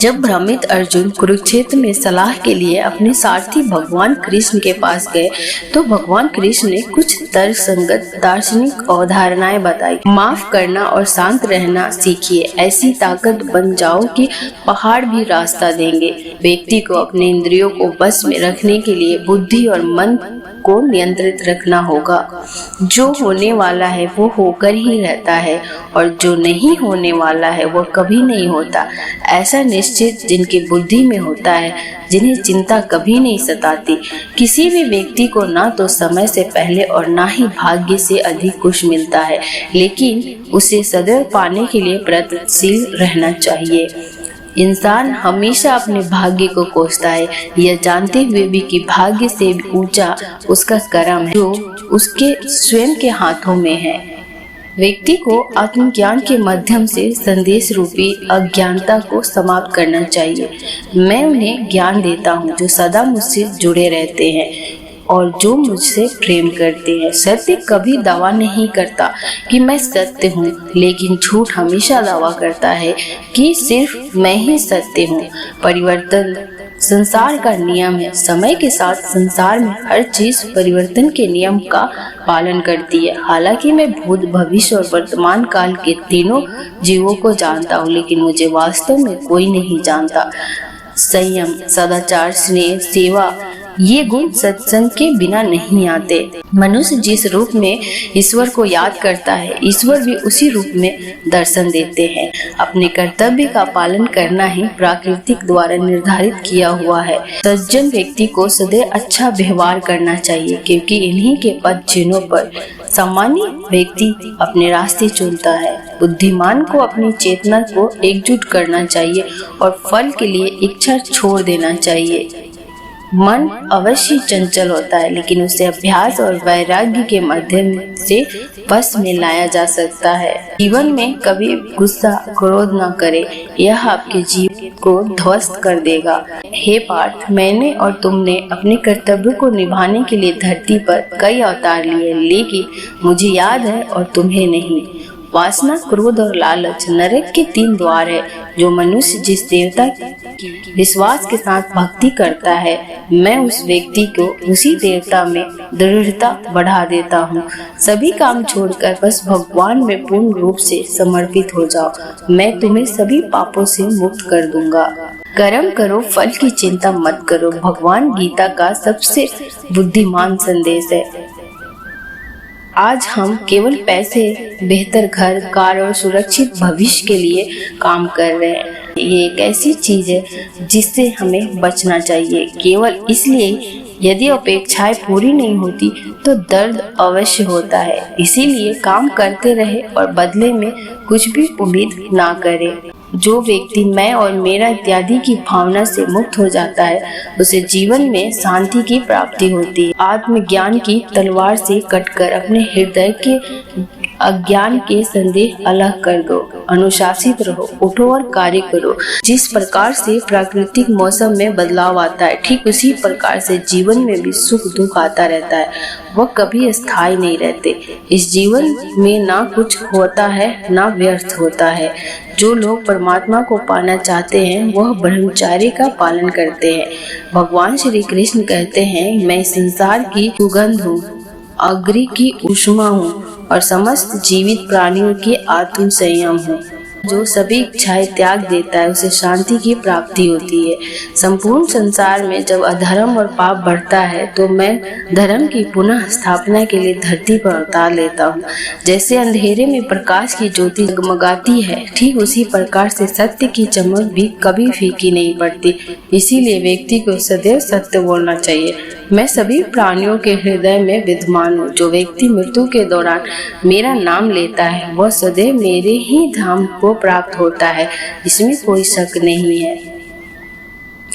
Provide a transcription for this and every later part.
जब भ्रमित अर्जुन कुरुक्षेत्र में सलाह के लिए अपने सारथी भगवान कृष्ण के पास गए तो भगवान कृष्ण ने कुछ तर्कसंगत दार्शनिक अवधारणाएं बताई। माफ करना और शांत रहना सीखिए, ऐसी ताकत बन जाओ कि पहाड़ भी रास्ता देंगे। व्यक्ति को अपने इंद्रियों को बस में रखने के लिए बुद्धि और मन को नियंत्रित रखना होगा। जो होने वाला है वो होकर ही रहता है और जो नहीं होने वाला है वो कभी नहीं होता। ऐसा निश्चित जिनकी बुद्धि में होता है, जिन्हें चिंता कभी नहीं सताती। किसी भी व्यक्ति को ना तो समय से पहले और ना ही भाग्य से अधिक कुछ मिलता है, लेकिन उसे सदैव पाने के लिए प्रयत्नशील रहना चाहिए। इंसान हमेशा अपने भाग्य को कोसता है, यह जानते हुए भी कि भाग्य से भी ऊंचा उसका कर्म है जो उसके स्वयं के हाथों में है। व्यक्ति को आत्मज्ञान के माध्यम से संदेश रूपी अज्ञानता को समाप्त करना चाहिए। मैं उन्हें ज्ञान देता हूँ जो सदा मुझसे जुड़े रहते हैं और जो मुझसे प्रेम करते हैं। सत्य कभी दावा नहीं करता कि मैं सत्य हूँ, लेकिन झूठ हमेशा दावा करता है कि सिर्फ मैं ही सत्य हूँ। परिवर्तन संसार का नियम है। समय के साथ संसार में हर चीज परिवर्तन के नियम का पालन करती है। हालांकि मैं भूत, भविष्य और वर्तमान काल के तीनों जीवों को जानता हूँ, लेकिन मुझे वास्तव में कोई नहीं जानता। संयम, सदाचार, स्नेह, सेवा, ये गुण सत्संग के बिना नहीं आते। मनुष्य जिस रूप में ईश्वर को याद करता है, ईश्वर भी उसी रूप में दर्शन देते हैं। अपने कर्तव्य का पालन करना ही प्राकृतिक द्वारा निर्धारित किया हुआ है। सज्जन व्यक्ति को सदैव अच्छा व्यवहार करना चाहिए, क्योंकि इन्हीं के पद चिन्हों पर सामान्य व्यक्ति अपने रास्ते चुनता है। बुद्धिमान को अपनी चेतना को एकजुट करना चाहिए और फल के लिए इच्छा छोड़ देना चाहिए। मन अवश्य चंचल होता है, लेकिन उसे अभ्यास और वैराग्य के माध्यम से बस में लाया जा सकता है। जीवन में कभी गुस्सा, क्रोध न करे, यह आपके जीवन को ध्वस्त कर देगा। हे पार्थ, मैंने और तुमने अपने कर्तव्य को निभाने के लिए धरती पर कई अवतार लिए, लेकिन मुझे याद है और तुम्हें नहीं। वासना, क्रोध और लालच नरक के 3 द्वार है। जो मनुष्य जिस देवता की विश्वास के साथ भक्ति करता है, मैं उस व्यक्ति को उसी देवता में दृढ़ता बढ़ा देता हूँ। सभी काम छोड़कर बस भगवान में पूर्ण रूप से समर्पित हो जाओ, मैं तुम्हें सभी पापों से मुक्त कर दूंगा। कर्म करो, फल की चिंता मत करो, भगवान गीता का सबसे बुद्धिमान संदेश है। आज हम केवल पैसे, बेहतर घर, कार और सुरक्षित भविष्य के लिए काम कर रहे हैं। ये एक ऐसी चीज है जिससे हमें बचना चाहिए। केवल इसलिए यदि अपेक्षाएं पूरी नहीं होती तो दर्द अवश्य होता है। इसीलिए काम करते रहे और बदले में कुछ भी उम्मीद ना करें। जो व्यक्ति मैं और मेरा इत्यादि की भावना से मुक्त हो जाता है, उसे जीवन में शांति की प्राप्ति होती है। आत्मज्ञान की तलवार से कटकर अपने हृदय के अज्ञान के संदेह अलग कर दो। अनुशासित रहो, उठो और कार्य करो। जिस प्रकार से प्राकृतिक मौसम में बदलाव आता है, ठीक उसी प्रकार से जीवन में भी सुख दुख आता रहता है। वह कभी स्थायी नहीं रहते। इस जीवन में ना कुछ होता है ना व्यर्थ होता है। जो लोग परमात्मा को पाना चाहते हैं वह ब्रह्मचर्य का पालन करते हैं। भगवान श्री कृष्ण कहते हैं, मैं संसार की सुगंध हूँ, अग्नि की ऊष्मा हूँ और समस्त जीवित प्राणियों के आत्म संयम हूँ। जो सभी इच्छाएं त्याग देता है उसे शांति की प्राप्ति होती है। संपूर्ण संसार में जब अधर्म और पाप बढ़ता है तो मैं धर्म की पुनः स्थापना के लिए धरती पर अवतार लेता हूँ। जैसे अंधेरे में प्रकाश की ज्योति जगमगाती है, ठीक उसी प्रकार से सत्य की चमक भी कभी फीकी नहीं पड़ती। इसीलिए व्यक्ति को सदैव सत्य बोलना चाहिए। मैं सभी प्राणियों के हृदय में विद्यमान हूँ। जो व्यक्ति मृत्यु के दौरान मेरा नाम लेता है वह सदैव मेरे ही धाम को प्राप्त होता है, इसमें कोई शक नहीं है।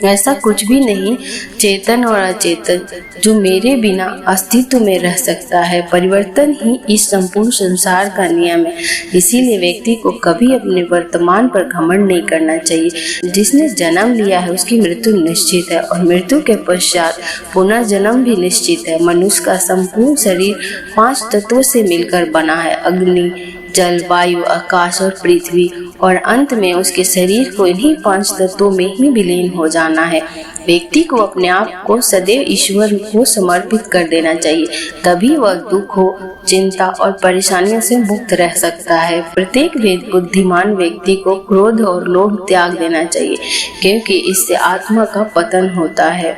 ऐसा कुछ भी नहीं, चेतन और अचेतन, जो मेरे बिना अस्तित्व में रह सकता है। परिवर्तन ही इस संपूर्ण संसार का नियम है। इसीलिए व्यक्ति को कभी अपने वर्तमान पर घमंड नहीं करना चाहिए। जिसने जन्म लिया है उसकी मृत्यु निश्चित है और मृत्यु के पश्चात पुनर्जन्म भी निश्चित है। मनुष्य का संपूर्ण शरीर 5 तत्वों से मिलकर बना है, अग्नि, जल, वायु, आकाश और पृथ्वी, और अंत में उसके शरीर को इन्हीं 5 तत्वों में ही विलीन हो जाना है। व्यक्ति को अपने आप को सदैव ईश्वर को समर्पित कर देना चाहिए, तभी वह दुखों, चिंता और परेशानियों से मुक्त रह सकता है। प्रत्येक बुद्धिमान व्यक्ति को क्रोध और लोभ त्याग देना चाहिए, क्योंकि इससे आत्मा का पतन होता है।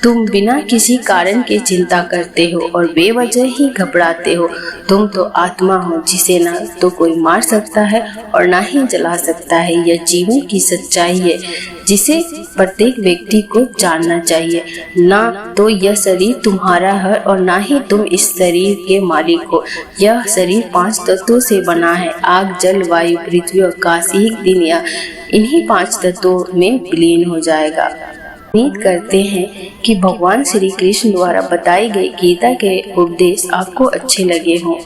तुम बिना किसी कारण के चिंता करते हो और बेवजह ही घबराते हो। तुम तो आत्मा हो जिसे ना तो कोई मार सकता है और ना ही जला सकता है। यह जीवन की सच्चाई है जिसे प्रत्येक व्यक्ति को जानना चाहिए। ना तो यह शरीर तुम्हारा है और ना ही तुम इस शरीर के मालिक हो। यह शरीर 5 तत्वों से बना है, आग, जल, वायु, पृथ्वी और आकाश। एक दिन यह इन्हीं 5 तत्वों में विलीन हो जाएगा। उम्मीद करते हैं कि भगवान श्री कृष्ण द्वारा बताई गई गीता के उपदेश आपको अच्छे लगे हों।